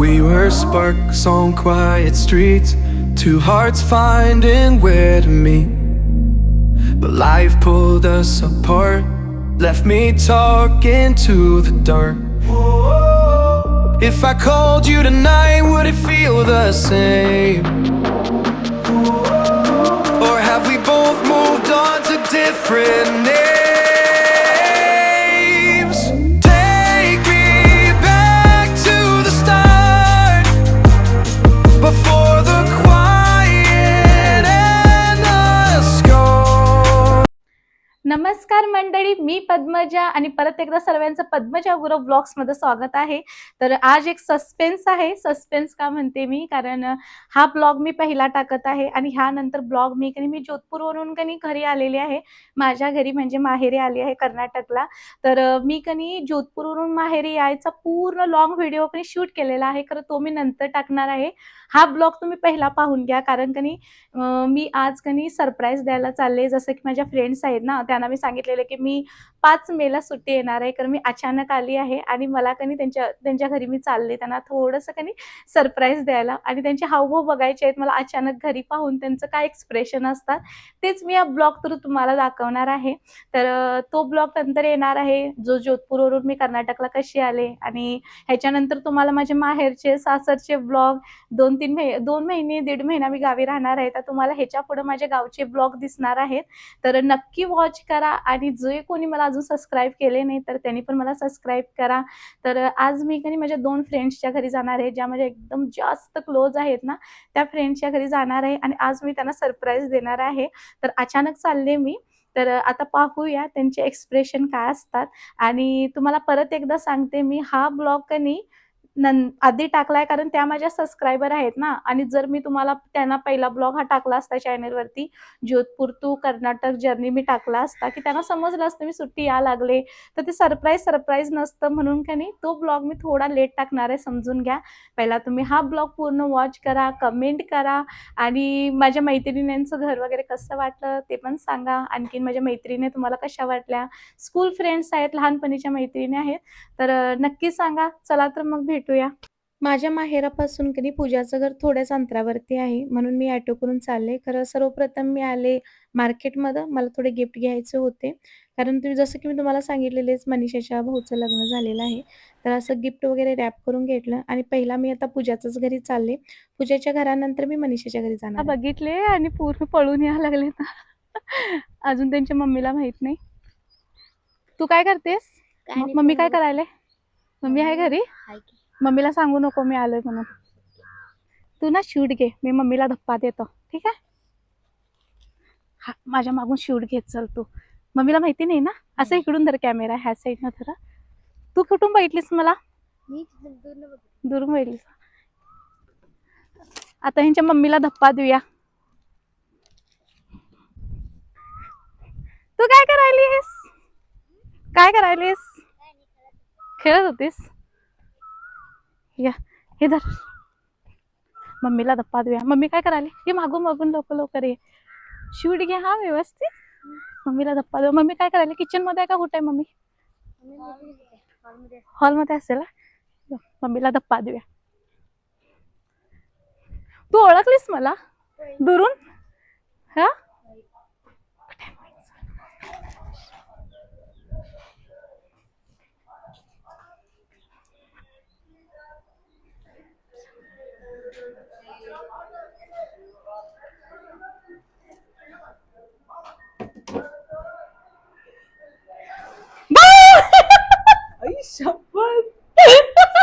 We were sparks on quiet streets, two hearts finding where to meet. But life pulled us apart, left me talking to the dark. If I called you tonight, would it feel the same? Or have we both moved on to different names? Take me back to the start, before the quiet and the scorn. नमस्कार मंडळी, मी पद्मजा आणि परत एकदा सर्वांचं Padmaja Gurav blogs मध्ये स्वागत आहे. तर आज एक सस्पेन्स आहे. सस्पेन्स का म्हणते मी, कारण हा ब्लॉग मी पहिला टाकत आहे आणि ह्यानंतर ब्लॉग मी जोधपूरवरून घरी आलेले आहे. माझ्या घरी म्हणजे माहेरी आली आहे कर्नाटकला. तर मी जोधपूरवरून माहेरी यायचा पूर्ण लॉंग व्हिडिओ शूट केलेला आहे, खरं तो मी नंतर टाकणार आहे. हा ब्लॉग तुम्ही पहिला पाहून घ्या, कारण मी आज सरप्राईज द्यायला चालले. जसं की माझ्या फ्रेंड्स आहेत ना, त्यांना मी सांगितलेलं की मी 5 मेला सुट्टी येणार आहे, कारण मी अचानक आली आहे आणि मला त्यांच्या घरी मी चालले त्यांना थोडंसं सरप्राईज द्यायला आणि त्यांचे हावभाव बघायचे आहेत मला. अचानक घरी पाहून त्यांचं काय एक्सप्रेशन असतात तेच मी या ब्लॉग थ्रू तुम्हाला दाखवणार आहे. तर तो ब्लॉग नंतर येणार आहे, जो जोधपूरवरून मी कर्नाटकला कशी आले, आणि ह्याच्यानंतर तुम्हाला माझे माहेरचे सासरचे ब्लॉग 2 महिने 1.5 महिना मी गावी राहणार आहे, तर तुम्हाला ह्याच्या पुढे माझ्या गावचे ब्लॉग दिसणार आहेत. तर नक्की वॉच करा आणि जे कोणी मला अजून सबस्क्राईब केले नाही तर त्यांनी पण मला सबस्क्राईब करा. तर आज मी माझ्या 2 फ्रेंड्सच्या घरी जाणार आहे, ज्या माझ्या एकदम जास्त क्लोज आहेत ना, त्या फ्रेंड्सच्या घरी जाणार आहे आणि आज मी त्यांना सरप्राईज देणार आहे. तर अचानक चालले मी. तर आता पाहूया त्यांचे एक्सप्रेशन काय असतात. आणि तुम्हाला परत एकदा सांगते, मी हा ब्लॉग आधी टाकलाय कारण त्या माझ्या सबस्क्रायबर आहेत ना, आणि जर मी तुम्हाला त्यांना पहिला ब्लॉग हा टाकला असता चॅनलवरती, जोधपूर टू कर्नाटक जर्नी मी टाकला असता, की त्यांना समजलं असतं मी सुट्टी या लागले, तर ते सरप्राईज नसतं. म्हणून तो ब्लॉग मी थोडा लेट टाकणार आहे, समजून घ्या. पहिला तुम्ही हा ब्लॉग पूर्ण वॉच करा, कमेंट करा आणि माझ्या मैत्रिणींचं घर वगैरे कसं वाटलं ते पण सांगा. आणखीन माझ्या मैत्रिणी तुम्हाला कशा वाटल्या, स्कूल फ्रेंड्स आहेत, लहानपणीच्या मैत्रिणी आहेत, तर नक्की सांगा. चला तर मग भेटूया. माझ्या माहेरापासून पूजाचं घर थोड्याच अंतरावरती आहे, म्हणून मी ऑटो करून चालले. खरं सर्वप्रथम मी आले मार्केटमध्ये. मला थोडे गिफ्ट घ्यायचे होते, कारण जसं की मी तुम्हाला सांगितलेलेच मनीषाच्या भाऊचं लग्न झालेलं आहे. तर असं गिफ्ट वगैरे रॅप करून घेतलं आणि पहिला मी आता पूजाच्याच घरी चालले. पूजाच्या घरानंतर मी मनीषाच्या घरी जाणार. बघितले आणि पूर्ण पळून यायला लागले ना. अजून त्यांच्या मम्मीला माहित नाही. तू काय करतेस? मम्मी काय करायले? मम्मी आहे घरी? मम्मीला सांगू नको मी आलोय म्हणून. तू ना शूट घे, मी मम्मीला धप्पा देतो, ठीक आहे? हा, माझ्या मागून शूट घेत चल तू. मम्मीला माहिती नाही ना. असं इकडून धर कॅमेरा, ह्या साईडनं धरा. तू कुठून बघितलीस मला? दुरून बघितलीस. आता ह्यांच्या मम्मीला धप्पा देऊया. तू काय करायलीस? काय करायलीस? खेळत होतीस? या, हे धर. मम्मीला धप्पा देऊया. मम्मी काय करायली? हे मागून लवकर ये. शूट घे हा व्यवस्थित. मम्मीला धप्पा देऊ. मम्मी काय करायली? किचन मध्ये आहे का कुठे आहे मम्मी? हॉलमध्ये असेल. मम्मीला धप्पा देऊया. तू ओळखलीस मला दुरून? हा,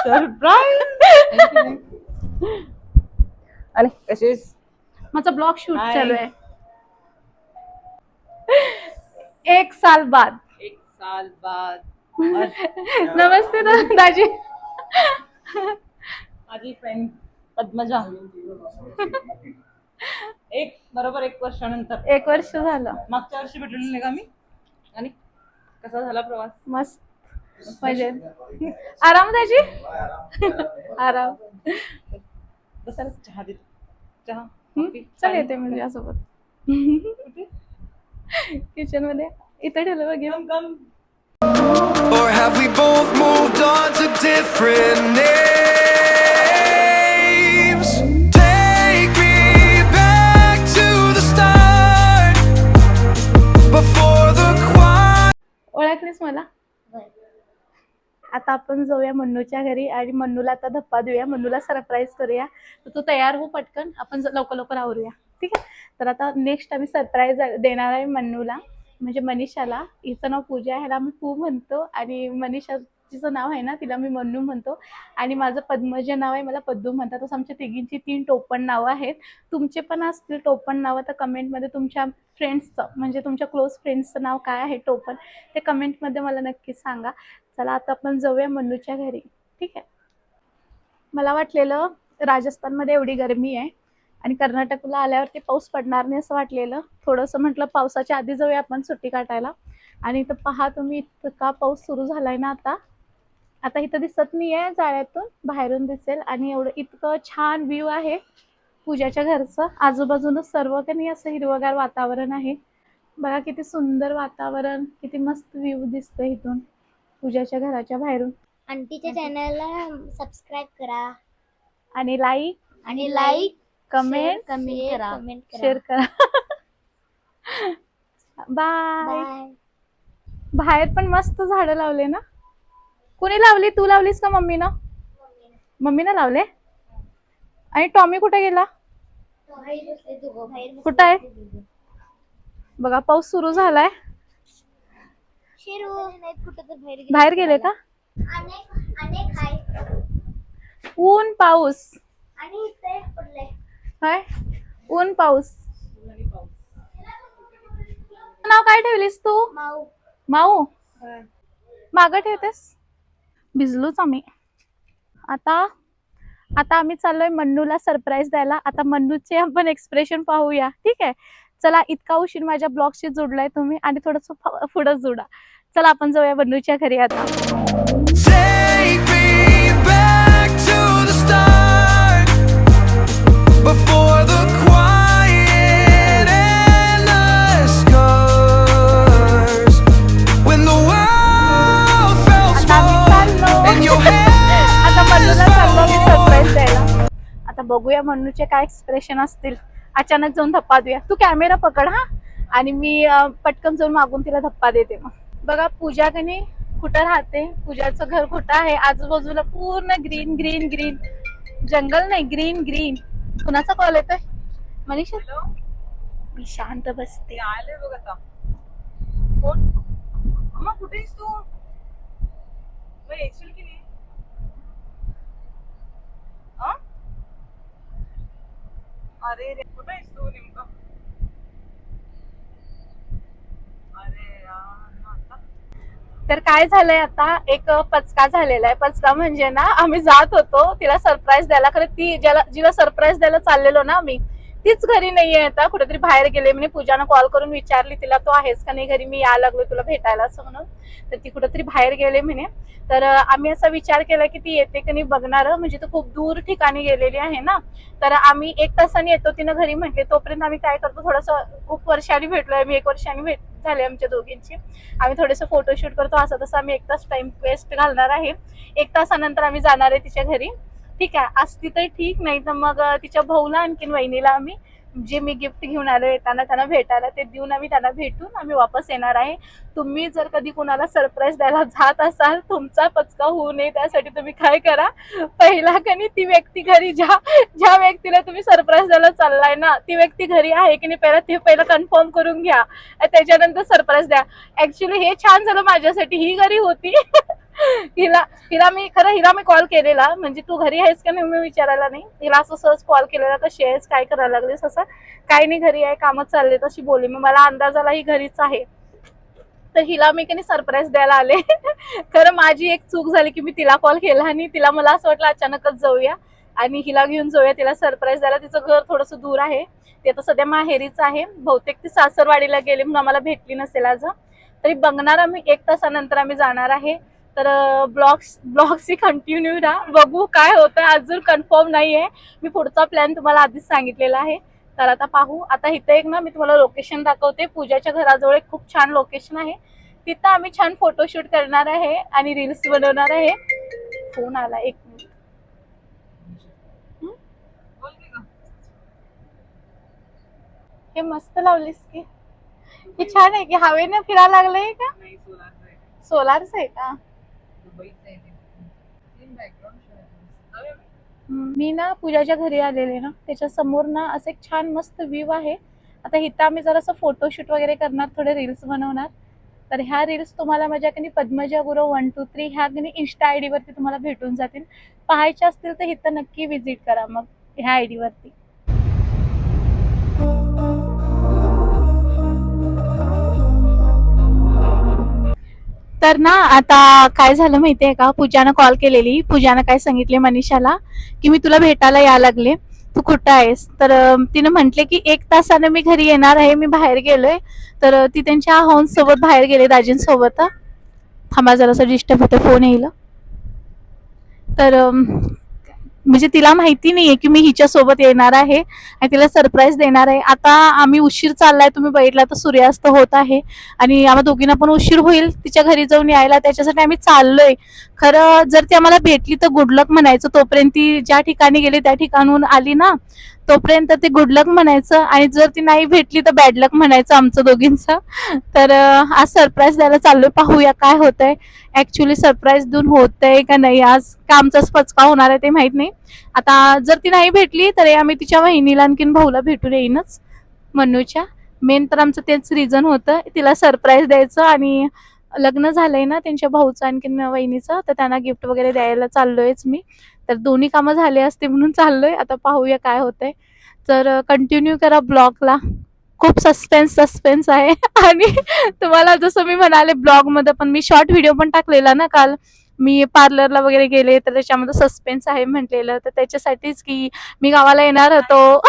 सरप्राईज. आणि कशीस? माझा ब्लॉग शूट चालू आहे. 1 साल बाद. नमस्ते दादाजी. माझी फ्रेंड पद्मजा. बरोबर 1 वर्षानंतर. 1 वर्ष झालं. मागच्या वर्षी भेटलेलो का मी. आणि कसा झाला प्रवास? मस्त मजे. आराम दाजी. आराम. चहा देत. चहा चल येते मी तुझ्यासोबत. किचन मध्ये इथे ठेवलं बघ. Or have we both moved on to different names? आता आपण जाऊया मन्नूच्या घरी आणि मन्नूला आता धप्पा देऊया, मन्नूला सरप्राईज करूया. तर तू तयार हो पटकन, आपण लवकर लवकर आवरूया. ठीक आहे. तर आता नेक्स्ट आम्ही सरप्राईज देणार आहे मन्नूला, म्हणजे मनीषाला. हिचं नाव पूजा आहे, ह्याला मी पू म्हणतो, आणि मनीषाचं नाव आहे ना, तिला मी मन्नू म्हणतो. आणि माझं पद्मज नाव आहे, मला पद्दू म्हणतात. तसं आमच्या तिघींची 3 टोपण नावं आहेत. तुमचे पण असतील टोपण नावं, तर कमेंटमध्ये तुमच्या फ्रेंड्सचं, म्हणजे तुमच्या क्लोज फ्रेंड्सचं नाव काय आहे टोपण, ते कमेंटमध्ये मला नक्की सांगा. चला आता आपण जाऊया मन्नूच्या घरी. ठीक आहे. मला वाटलेलं राजस्थानमध्ये एवढी गरमी आहे आणि कर्नाटकला आल्यावरती पाऊस पडणार नाही असं वाटलेलं. थोडंसं म्हटलं पावसाच्या आधी जाऊया आपण सुट्टी काढायला. आणि इथं पहा तुम्ही, इतका पाऊस सुरू झालाय ना आता. आता इथं दिसत नाही आहे, जाळ्यातून बाहेरून दिसेल. आणि एवढं इतकं छान व्ह्यू आहे पूजाच्या घरचं. आजूबाजूनं सर्व काही असं हिरवगार वातावरण आहे. बघा किती सुंदर वातावरण, किती मस्त व्ह्यू दिसतं इथून पूजाच्या घराच्या बाहेरून. आंटीच्या चॅनलला सबस्क्राईब करा आणि लाईक आणि लाईक कमेंट कमेंट शेअर करा. बाय. बाय. बाहेर पण मस्त झाडं लावले ना. कुणी लावली? तू लावलीस का मम्मीनं? मम्मीनं लावले. आणि टॉमी कुठे गेला? कुठं आहे? बघा पाऊस सुरू झालाय. बाहेर गेले का? ऊन पाऊस. काय ऊन पाऊस. नाव काय ठेवलीस तू? माऊ. मागं ठेवतेस. भिजलोच आम्ही. आता आम्ही चाललोय मन्नूला सरप्राईज द्यायला. आता मन्नूचे आपण एक्सप्रेशन पाहूया. ठीक आहे. चला, इतका उशीर माझ्या ब्लॉगशी जोडलाय तुम्ही आणि थोडस पुढं जोडा. चला आपण जाऊया मन्नूच्या घरी आता. Take me back to the start, before the quiet endless scars, when the world felt आता आम्ही small चाललो. and your आता मन्नूला hands चाललो मी felt सरप्राईज द्यायला. आता बघूया मन्नूचे काय एक्सप्रेशन असतील. अचानक जाऊन धप्पा देऊया. तू कॅमेरा पकड हा, आणि मी पटकन जाऊन मागून तिला धप्पा देते. मग बघा पूजा कनी कुठं राहते, पूजाचं घर कुठं आहे. आजूबाजूला पूर्ण ग्रीन ग्रीन ग्रीन, जंगल नाही, ग्रीन ग्रीन. कुणाचा कॉल येतोय? मनीषा. मी शांत बसते. आले बघ आता. कोण? अम्मा कुठे आहेस तू? मग येशील की नाही? आ? अरे रे, कुठे आहेस तू नेमकं? अरे यार, आता तर काय झालंय, आता एक पचका झालेला आहे. पचका म्हणजे ना, आम्ही जात होतो तिला सरप्राईज द्यायला. खरं ती जिला सरप्राईज द्यायला चाललेलो ना आम्ही, तीच घरी नाहीये. आता कुठेतरी बाहेर गेले. म्हणजे पूजानं कॉल करून विचारली तिला, तो आहेस का नाही घरी, मी यायला लागलो तुला भेटायला असं म्हणून. तर ती कुठेतरी बाहेर गेले म्हणे. तर आम्ही असा विचार केला की ती येते का नाही बघणार, म्हणजे ती खूप दूर ठिकाणी गेलेली आहे ना. तर आम्ही 1 तासाने येतो तिनं घरी म्हटले. तोपर्यंत आम्ही काय करतो, थोडंसं खूप वर्षांनी भेटलोय, आम्ही 1 वर्षांनी भेट झाले आमच्या दोघींची. आम्ही थोडेसे फोटोशूट करतो. असं तसं आम्ही 1 तास टाइम वेस्ट घालणार आहे. 1 तासानंतर आम्ही जाणार आहे तिच्या घरी. ठीक आहे. असती तर ठीक, नाही तर मग तिच्या भाऊला आणखीन वहिनीला आम्ही जे मी गिफ्ट घेऊन आलो येताना त्यांना भेटायला, ते देऊन आम्ही त्यांना भेटून आम्ही वापस येणार आहे. तुम्ही जर कधी कोणाला सरप्राईज द्यायला जात असाल, तुमचा पचका होऊ नये त्यासाठी तुम्ही काय करा, पहिला कनी ती व्यक्ती घरी, ज्या व्यक्तीला तुम्ही सरप्राईज द्यायला चाललाय ना, ती व्यक्ती घरी आहे की नाही पहिला कन्फर्म करून घ्या, त्याच्यानंतर सरप्राईज द्या. ऍक्च्युली हे छान झालं माझ्यासाठी, ही घरी होती. हिला मी कॉल केलेला, म्हणजे तू घरी आहेस का नाही मी विचारायला नाही, हिला असं सहज कॉल केलेला, कशी आहेस, काय करायला लागलीस, असं काही नाही, घरी आहे, कामच चालले, तशी बोलली. मग मला अंदाज आला ही घरीच आहे. तर हिला मी काही सरप्राईज द्यायला आले. खरं माझी एक चूक झाली की मी तिला कॉल केला आणि मला असं वाटलं अचानकच जाऊया आणि हिला घेऊन जाऊया तिला सरप्राईज द्यायला. तिचं घर थोडंसं दूर आहे, ते आता सध्या माहेरीच आहे, बहुतेक ती सासरवाडीला गेली म्हणून आम्हाला भेटली नसेल आज. तरी बघणार आम्ही, 1 तासानंतर आम्ही जाणार आहे. तर ब्लॉग्सची कंटिन्यू राहा, बघू काय होतं, अजून कन्फर्म नाहीये. मी पुढचा प्लॅन तुम्हाला आधीच सांगितलेला आहे. तर आता पाहू. आता इथं एक ना मी तुम्हाला लोकेशन दाखवते, पूजाच्या घराजवळ एक खूप छान लोकेशन आहे, तिथं आम्ही छान फोटोशूट करणार आहे आणि रील्स बनवणार आहे. फोन आला, 1 मिनिट. हे मस्त लावलीस की, हे छान आहे की, हवेने फिरायला लागलंय का? सोलारच आहे का? मी ना पूजाच्या घरी आलेले ना, त्याच्या समोर ना असं एक छान मस्त व्ह्यू आहे. आता इथं आम्ही जरासं फोटोशूट वगैरे करणार, थोडे रील्स बनवणार. तर ह्या रील्स तुम्हाला माझ्या पद्मजा गुरव 123 ह्या इंस्टा आय वरती तुम्हाला भेटून जातील. पाहायचे असतील तर इथं नक्की व्हिजिट करा मग ह्या आय वरती. तर ना आता काय झालं माहितीये का, पूजानं कॉल केलेली. पूजानं काय सांगितले मनीषाला की मी तुला भेटायला यायला लागले, तू कुठं आहेस. तर तिनं म्हटले की 1 तासाने मी घरी येणार आहे, मी बाहेर गेलोय. तर ती त्यांच्या हाऊस सोबत बाहेर गेले, दाजींसोबत. थांबा जरासं डिस्टर्ब होतं, फोन येईल. तर म्हणजे तिला माहिती नाहीये की मी हिच्या सोबत येणार आहे आणि तिला सरप्राईज देणार आहे. आता आम्ही उशीर चाललाय, तुम्ही बघितला तर सूर्यास्त होत आहे आणि आम्हा दोघींना पण उशीर होईल तिच्या घरी जाऊन यायला. त्याच्यासाठी आम्ही चाललोय. खरं जर ती आम्हाला भेटली तर गुड लक म्हणायचं. तोपर्यंत ती ज्या ठिकाणी गेली त्या ठिकाणून आली ना, तोपर्यंत ते गुड लक म्हणायचं. आणि जर ती नाही भेटली तर बॅड लक म्हणायचं आमचं दोघींचं. तर आज सरप्राईज द्यायला चाललोय, पाहूया काय होतंय. ऍक्च्युली सरप्राईज देऊन होतंय का नाही आज, का आमचाच पचका होणार आहे ते माहित नाही. आता जर ती नाही भेटली तर आम्ही तिच्या वहिनीला आणखीन भाऊला भेटून येईनच. मनूच्या मेन तर आमचं तेच रिझन होतं, तिला सरप्राईज द्यायचं. आणि लग्न झालंय ना त्यांच्या भाऊचं आणखीन वहिनीचं, तर त्यांना गिफ्ट वगैरे द्यायला चाललोयच मी. तर दोन्ही कामं झाले असते म्हणून चाललोय. आता पाहूया काय होतंय. तर कंटिन्यू करा ब्लॉगला, खूप सस्पेन्स आहे. आणि तुम्हाला जसं मी म्हणाले ब्लॉग मध्ये पण, मी शॉर्ट व्हिडिओ पण टाकलेला ना काल, मी पार्लरला वगैरे गेले तर त्याच्यामध्ये सस्पेन्स आहे म्हटलेलं. तर त्याच्यासाठीच की मी गावाला येणार होतो.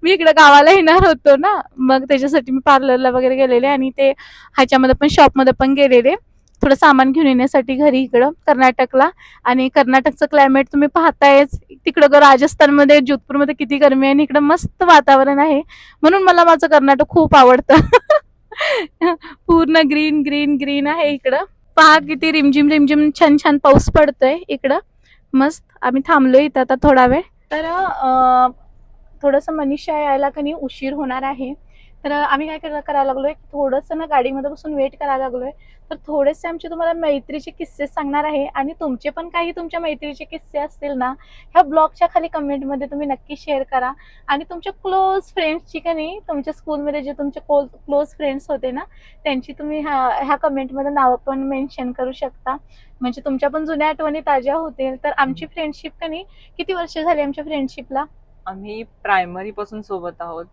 मी इकडे गावाला येणार होतो ना, मग त्याच्यासाठी मी पार्लरला वगैरे गेलेले. आणि ते ह्याच्यामध्ये पण शॉपमध्ये पण गेलेले थोडं सामान घेऊन येण्यासाठी घरी इकडं कर्नाटकला. आणि कर्नाटकचं क्लायमेट तुम्ही पाहतायच. तिकडं राजस्थानमध्ये जोधपूरमध्ये किती गरमी आहे आणि इकडं मस्त वातावरण आहे. म्हणून मला माझं कर्नाटक खूप आवडतं. पूर्ण ग्रीन ग्रीन ग्रीन आहे इकडं. पहा किती रिमझिम रिमझिम छान छान पाऊस पडतोय इकडं. मस्त आम्ही थांबलोय इथं आता थोडा वेळ. तर थोडंसं मनीषा यायला कधी उशीर होणार आहे. तर आम्ही काय करायला लागलोय, थोडंसं ना गाडीमध्ये बसून वेट करायला लागलोय. तर थोडेसे आमचे तुम्हाला मैत्रीचे किस्से सांगणार आहे. आणि तुमचे पण काही तुमच्या मैत्रीचे किस्से असतील ना, ह्या ब्लॉगच्या खाली कमेंटमध्ये तुम्ही नक्की शेअर करा. आणि तुमच्या क्लोज फ्रेंड्सची का नाही, तुमच्या स्कूलमध्ये जे तुमचे क्लोज फ्रेंड्स होते ना, त्यांची तुम्ही ह्या कमेंटमध्ये नावं पण मेन्शन करू शकता. म्हणजे तुमच्या पण जुन्या आठवणी ताज्या होतील. तर आमची फ्रेंडशिप का नाही, किती वर्ष झाली आमच्या फ्रेंडशिपला, आम्ही प्रायमरी पासून सोबत आहोत.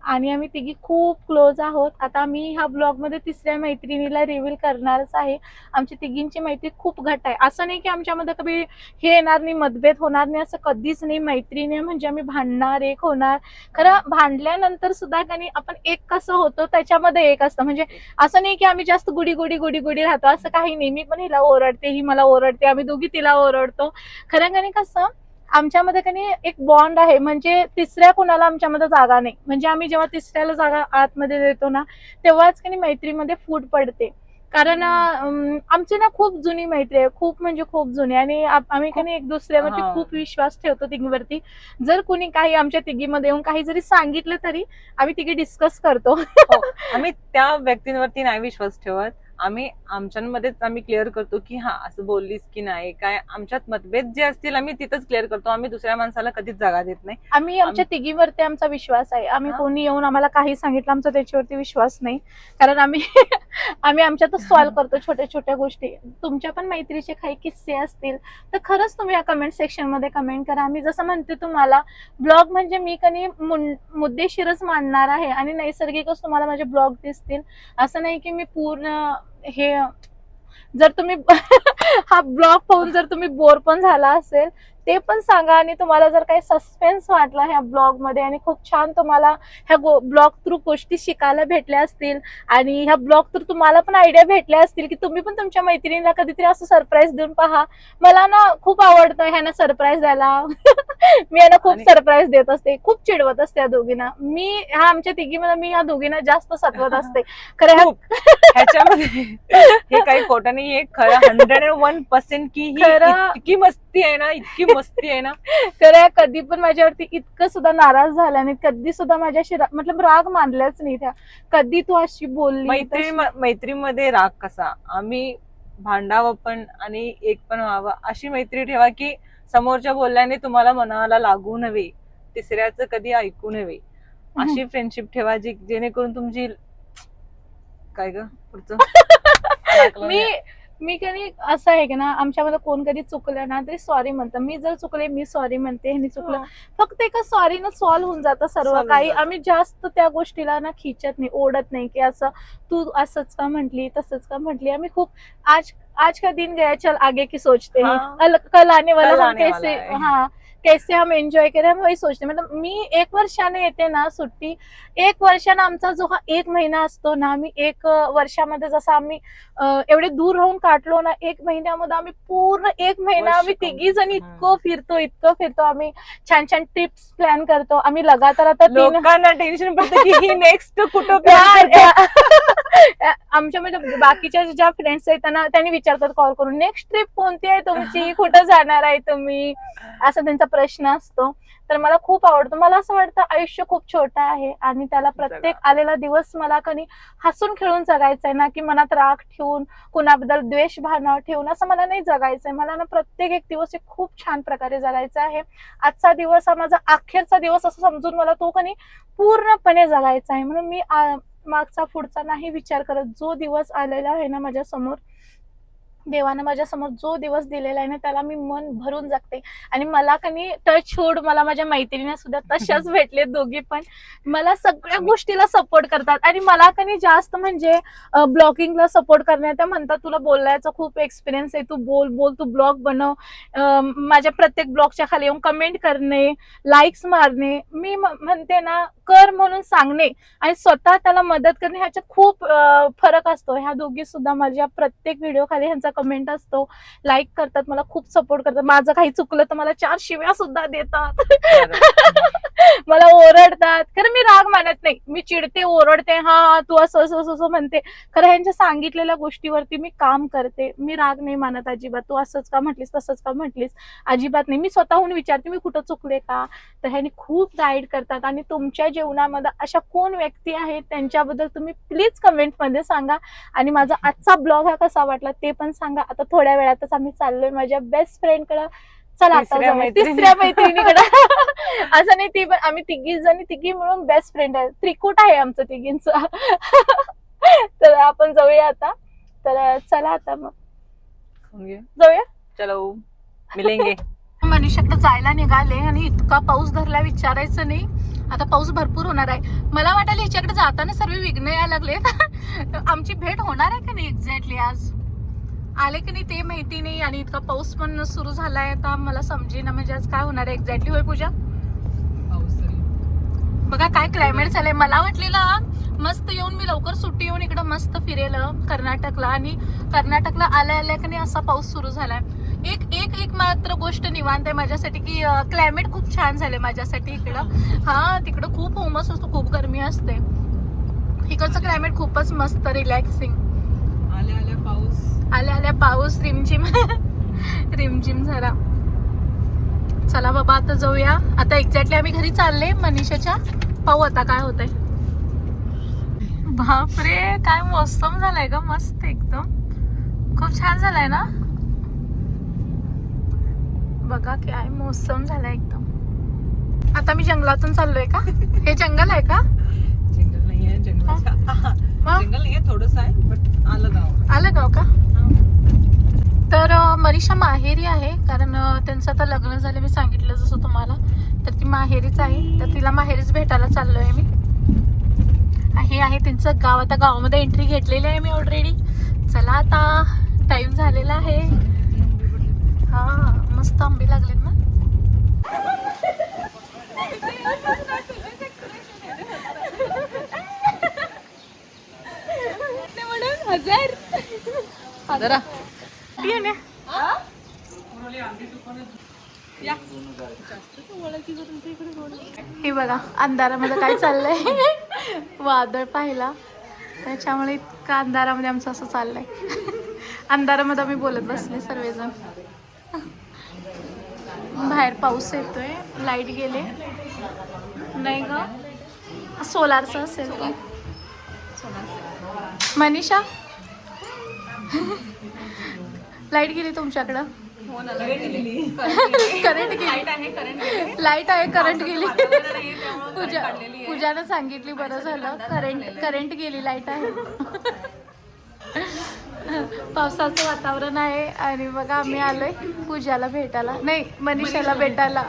आणि आम्ही तिघी खूप क्लोज आहोत. आता मी ह्या ब्लॉग मध्ये तिसऱ्या मैत्रिणीला रिव्हील करणारच आहे. आमची तिघींची मैत्री खूप घट्ट आहे. असं नाही की आमच्यामध्ये कधी हे येणार नाही, मतभेद होणार नाही, असं कधीच नाही. मैत्रिणी म्हणजे आम्ही भांडणार, एक होणार. खरं भांडल्यानंतर सुद्धा काही आपण एक कसं होतो त्याच्यामध्ये एक असतं. म्हणजे असं नाही की आम्ही जास्त गुडी गुडी गुडी गुडी राहतो, असं काही नाही. मी पण हिला ओरडते, ही मला ओरडते, आम्ही दोघी तिला ओरडतो. खरं का नाही, कसं आमच्यामध्ये काही एक बॉन्ड आहे. म्हणजे तिसऱ्या कुणाला आमच्यामध्ये जागा नाही. म्हणजे आम्ही जेव्हा तिसऱ्याला जागा आतमध्ये देतो ना, तेव्हाच काही मैत्रीमध्ये फूट पडते. कारण आमची ना खूप जुनी मैत्री आहे, खूप म्हणजे खूप जुनी. आणि आम्ही काही एक दुसऱ्यावरती खूप विश्वास ठेवतो तिघींवरती. जर कुणी काही आमच्या तिघीमध्ये येऊन काही जरी सांगितलं तरी आम्ही तिघी डिस्कस करतो. आम्ही त्या व्यक्तींवरती नाही विश्वास ठेवत. आम्ही आमच्यामध्येच आम्ही क्लिअर करतो की हा असं बोललीस की नाही, काय आमच्यात मतभेद जे असतील आम्ही तिथंच क्लिअर करतो. आम्ही दुसऱ्या माणसाला कधीच जागा देत नाही. आम्ही आमच्या तिघीवरती आमचा विश्वास आहे. आम्ही कोणी येऊन आम्हाला काही सांगितलं आमचा त्याच्यावरती विश्वास नाही. कारण आम्ही आम्ही आमच्यातच सॉल्व्ह करतो छोट्या छोट्या गोष्टी. तुमच्या पण मैत्रीचे काही किस्से असतील तर खरंच तुम्ही या कमेंट सेक्शन मध्ये कमेंट करा. आम्ही जसं म्हणते तुम्हाला, ब्लॉग म्हणजे मी कधी मुद्देशीरच मांडणार आहे आणि नैसर्गिकच तुम्हाला माझे ब्लॉग दिसतील. असं नाही की मी पूर्ण हे, जर तुम्ही हा ब्लॉग पाहून जर तुम्ही बोर पण झाला असेल ते पण सांगा. आणि तुम्हाला जर काही सस्पेन्स वाटला ह्या ब्लॉग मध्ये आणि खूप छान तुम्हाला ह्या ब्लॉग थ्रू गोष्टी शिकायला भेटल्या असतील आणि ह्या ब्लॉग थ्रू तुम्हाला पण आयडिया भेटल्या असतील की तुम्ही पण तुमच्या मैत्रिणीला कधीतरी असं सरप्राईज देऊन पहा. मला ना खूप आवडतं ह्यांना सरप्राईज द्यायला. मी यांना खूप सरप्राईज देत असते, खूप चिडवत असते या दोघींना. मी ह्या आमच्या तिघीमध्ये मी ह्या दोघींना जास्त सतवत असते. खरं ह्याच्यामध्ये हे काही खोटं नाही, हे खरं 101% की ही इतकी मस्ती आहे ना, इतकी मस्ती आहे ना. खरं कधी पण माझ्यावरती इतकं सुद्धा नाराज झाला नाही, कधी सुद्धा माझ्याशी मतलब राग मानल्याच नाही त्या. कधी तू अशी बोलली. मैत्रीमध्ये राग कसा, आम्ही भांडावं पण आणि एक पण व्हावं अशी मैत्री ठेवा की समोरच्या बोलल्याने तुम्हाला मनाला लागू नये, तिसऱ्याचं कधी ऐकू नये, अशी फ्रेंडशिप ठेवा जेणेकरून तुमची काय ग पुढचं मी कधी असं आहे की ना, आमच्यामध्ये कोण कधी चुकलं ना तरी सॉरी म्हणतं. मी जर चुकले मी सॉरी म्हणते, ह्यांनी चुकलं फक्त एका सॉरीनं सॉल्व्ह होऊन जातं सर्व Solve काही. होऊन जातं. आम्ही जास्त त्या गोष्टीला ना खिचत नाही, ओढत नाही की असं तू असंच का म्हटली तसंच का म्हटली. आम्ही खूप आज का दिन गया चल आगे की सोचते हैं, हाँ. कल आने वाला कल हम आने वाला कैसे है. हाँ कैसे हम एन्जॉय करें हम वही सोचते. मतलब मी 1 वर्षाने येते ना सुट्टी, 1 वर्षानं आमचा जो हा 1 महिना असतो ना, आम्ही 1 वर्षामध्ये जसं आम्ही एवढे दूर राहून काढलो ना, 1 महिन्यामध्ये आम्ही पूर्ण 1 महिना वर्ष आम्ही complete. तिघी जण इतकं फिरतो. आम्ही छान छान टिप्स प्लॅन करतो. आम्ही लगातार आता 3 लोकांना टेन्शन पडतं की ही नेक्स्ट कुठं plan करते. आमच्यामध्ये बाकीच्या ज्या फ्रेंड्स आहेत त्यांनी विचारतात कॉल करून, नेक्स्ट ट्रिप कोणती आहे तुमची, कुठं जाणार आहे तुम्ही, असा त्यांचा प्रश्न असतो. तर मला खूप आवडतं. मला असं वाटतं आयुष्य खूप छोटं आहे आणि त्याला प्रत्येक आलेला दिवस मला कधी हसून खेळून जगायचा आहे ना, की मनात राग ठेवून कुणाबद्दल द्वेष भावना ठेवून असं मला नाही जगायचंय. मला ना प्रत्येक एक दिवस खूप छान प्रकारे जगायचा आहे. आजचा दिवस हा माझा अखेरचा दिवस असं समजून मला तो कधी पूर्णपणे जगायचा आहे. म्हणून मी मागचा पुढचा नाही विचार करत. जो दिवस आलेला आहे ना माझ्या समोर, देवानं माझ्या समोर जो दिवस दिलेला आहे ना त्याला मी मन भरून जगते. आणि मला कनी टच हुड मला माझ्या मैत्रिणी सुद्धा तशाच भेटले, दोघी पण मला सगळ्या गोष्टीला सपोर्ट करतात. आणि मला कनी जास्त म्हणजे ब्लॉगिंगला सपोर्ट करण्यात, त्या म्हणतात तुला बोलायचा खूप एक्सपिरियन्स आहे, तू बोल तू ब्लॉग बनव. माझ्या प्रत्येक ब्लॉगच्या खाली येऊन कमेंट करणे, लाईक्स मारणे. मी म्हणते ना कर म्हणून सांगणे आणि स्वतः त्याला मदत करणे ह्याच्यात खूप फरक असतो. ह्या दोघी सुद्धा माझ्या प्रत्येक व्हिडिओ खाली ह्यांचा कमेंट असतो, लाईक करतात, मला खूप सपोर्ट करतात. माझं काही चुकलं तर मला 4 शिव्या सुद्धा देतात. मला ओरडतात. खरं मी राग मानत नाही, मी चिडते, ओरडते, हा तू असं म्हणते. खरं ह्यांच्या सांगितलेल्या गोष्टीवरती मी काम करते. मी राग नाही मानत अजिबात. तू असंच का म्हटलीस तसंच का म्हटलीस अजिबात नाही. मी स्वतःहून विचारते मी कुठं चुकले का. तर ह्यांनी खूप गाईड करतात. आणि तुमच्या जीवनामध्ये अशा कोण व्यक्ती आहेत त्यांच्याबद्दल तुम्ही प्लीज कमेंट मध्ये सांगा. आणि माझा आजचा ब्लॉग हा कसा वाटला ते पण सांगा. आता थोड्या वेळातच आम्ही चाललोय माझ्या बेस्ट फ्रेंड कडे. चला आता तिसऱ्या मैत्रिणीकडे. असं नाही, ती पण आम्ही तिघी मिळून बेस्ट फ्रेंड आहे. त्रिकूट आहे आमचं तिघींचं. तर आपण जाऊया आता. तर चला आता मग जाऊया. चलो मिलेंगे. मनीषाकडे जायला निघाले आणि इतका पाऊस धरला विचारायचं नाही. आता पाऊस भरपूर होणार आहे. मला वाटेल याच्याकडे जाताना सर्व विघ्न यायला लागले. आमची भेट होणार आहे का नाही एक्झॅक्टली आज, आले की नाही ते माहिती नाही. आणि इतका पाऊस पण सुरू झालाय आता मला समजेना म्हणजे आज काय होणार आहे एक्झॅक्टली. होय पूजा, बघा काय क्लायमेट झालंय. मला वाटलेलं मस्त येऊन मी लवकर सुट्टी येऊन इकडं मस्त फिरेल कर्नाटकला. आणि कर्नाटकला आल्या की नाही असा पाऊस सुरू झालाय. एक मात्र गोष्ट निवांत आहे माझ्यासाठी की क्लायमेट खूप छान झालंय माझ्यासाठी इकडं. हा तिकडं खूप उमस असतो, खूप गरमी असते. इकडचं क्लायमेट खूपच मस्त रिलॅक्सिंग. आल्या पाऊस रिमझिम झाला. चला बाबा आता जाऊया. आता एक्झॅक्टली आम्ही घरी चालले मनीषाच्या. पाहू आता काय होतंय. बापरे काय मौसम झालाय ग, मस्त एकदम खूप छान झालाय ना. बघा काय मौसम झालाय एकदम. आता मी जंगलातून चाललोय का. हे जंगल आहे का. जंगल नाही आहे, जंगल नाही आहे, थोडंसं आहे बट आलं गाव का. तर मनीषा माहेरी आहे कारण त्यांचं आता लग्न झालं मी सांगितलं जसं तुम्हाला. तर ती माहेरीच आहे. तर तिला माहेरीच भेटायला चाललोय मी. हे आहे त्यांचं गाव. आता गावामध्ये एंट्री घेतलेली आहे मी ऑलरेडी. चला आता टाइम झालेला आहे. हा मस्त आंबे लागलेत ना. जरा हे बघा अंधारामध्ये काय चाललंय. वादळ पाहिला त्याच्यामुळे इतका अंधारामध्ये आमचं असं चाललंय. अंधारामध्ये आम्ही बोलत बसले सर्वजण. बाहेर पाऊस येतोय, लाईट गेले नाही ग. सोलारचं असेल का मनीषा. लाईट गेली तुमच्याकडं. करंट गेली, लाईट आहे, करंट गेली. पूजानं सांगितली, बरं झालं. करंट गेली, लाईट आहे. पावसाचं वातावरण आहे आणि बघा आम्ही आलोय पूजाला भेटायला, नाही मनीषाला भेटायला.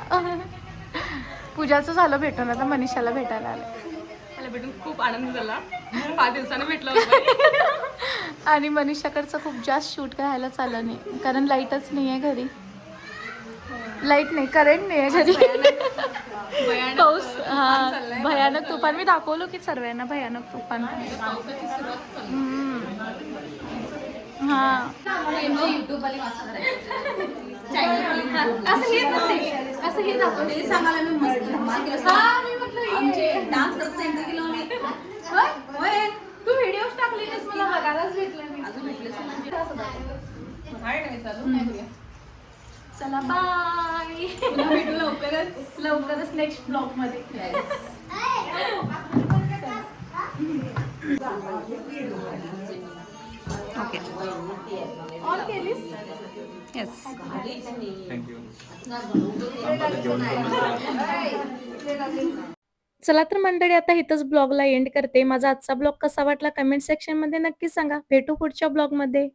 पूजाचं झालं भेटून, आता मनीषाला भेटायला आलं. मला भेटून खूप आनंद झाला. 5 दिवसाने भेटलं होतं. आणि मनीषाकडचं खूप जास्त शूट करायला चाललं नाही कारण लाईटच नाही आहे घरी. लाईट नाही, करंट नाही आहे घरी. पाऊस, हा भयानक तुफान. मी दाखवलो की सर्वांना भयानक तुफान. हा असं हे नव्हते, असं हे दाखवते सांगायला मी मस्त डान्स करत एंट्री केलं मी. तू व्हिडिओज टाकली नाहीस, मला बघायलाच भेटलं नाही. अजून भेटलेच नाही. चला बाय, भेटू लवकरच नेक्स्ट ब्लॉग मध्ये. ओके. ऑन केलीस? येस. चला तर मंडळी, आता इथंच ब्लॉगला एंड करते. माझा आजचा ब्लॉग कसा वाटला कमेंट सेक्शन मध्ये नक्की सांगा. भेटू पुढच्या ब्लॉग मध्ये.